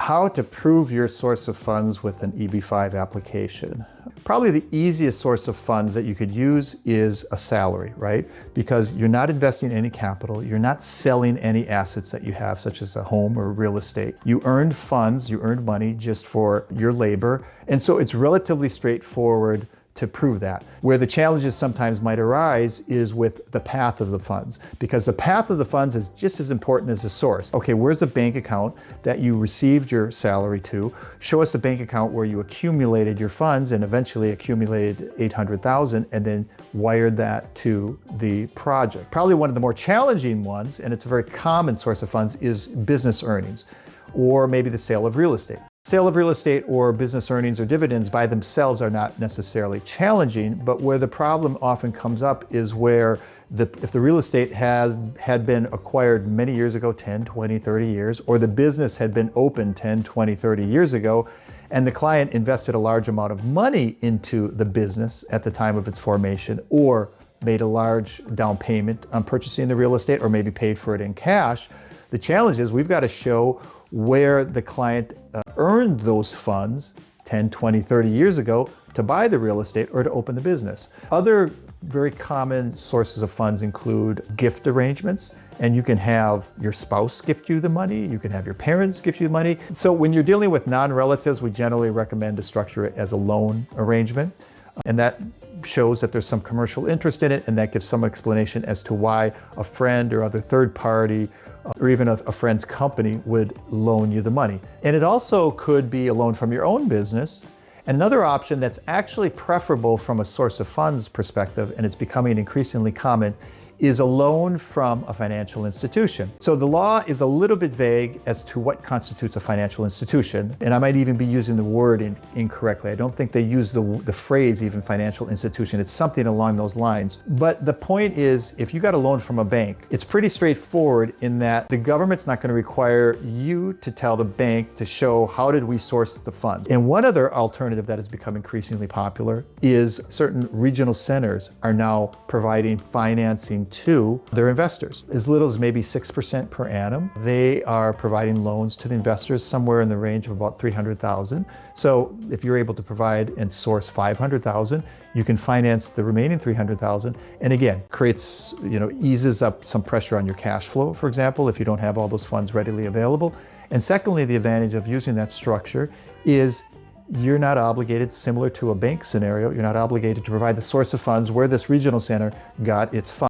How to prove your source of funds with an EB-5 application. Probably the easiest source of funds that you could use is a salary, right? Because you're not investing any capital, you're not selling any assets that you have, such as a home or real estate. You earned funds, you earned money just for your labor, and so it's relatively straightforward to prove that. Where the challenges sometimes might arise is with the path of the funds, because the path of the funds is just as important as the source. Okay, where's the bank account that you received your salary to? Show us the bank account where you accumulated your funds and eventually accumulated $800,000 and then wired that to the project. Probably one of the more challenging ones, and it's a very common source of funds, is business earnings, or maybe the sale of real estate. Sale of real estate or business earnings or dividends by themselves are not necessarily challenging, but where the problem often comes up is where if the real estate had been acquired many years ago, 10, 20, 30 years, or the business had been opened 10, 20, 30 years ago, and the client invested a large amount of money into the business at the time of its formation, or made a large down payment on purchasing the real estate, or maybe paid for it in cash, the challenge is we've got to show where the client earned those funds 10, 20, 30 years ago to buy the real estate or to open the business. Other very common sources of funds include gift arrangements, and you can have your spouse gift you the money, you can have your parents gift you the money. So when you're dealing with non-relatives, we generally recommend to structure it as a loan arrangement, and that shows that there's some commercial interest in it, and that gives some explanation as to why a friend or other third party or even a friend's company would loan you the money. And it also could be a loan from your own business. And another option that's actually preferable from a source of funds perspective, and it's becoming increasingly common, is a loan from a financial institution. So the law is a little bit vague as to what constitutes a financial institution, and I might even be using the word incorrectly. I don't think they use the phrase even financial institution. It's something along those lines. But the point is, if you got a loan from a bank, it's pretty straightforward in that the government's not going to require you to tell the bank to show how did we source the funds. And one other alternative that has become increasingly popular is certain regional centers are now providing financing to their investors. As little as maybe 6% per annum. They are providing loans to the investors somewhere in the range of about $300,000. So if you're able to provide and source $500,000, you can finance the remaining $300,000. And again, creates, eases up some pressure on your cash flow, for example, if you don't have all those funds readily available. And secondly, the advantage of using that structure is you're not obligated, similar to a bank scenario, you're not obligated to provide the source of funds where this regional center got its funds.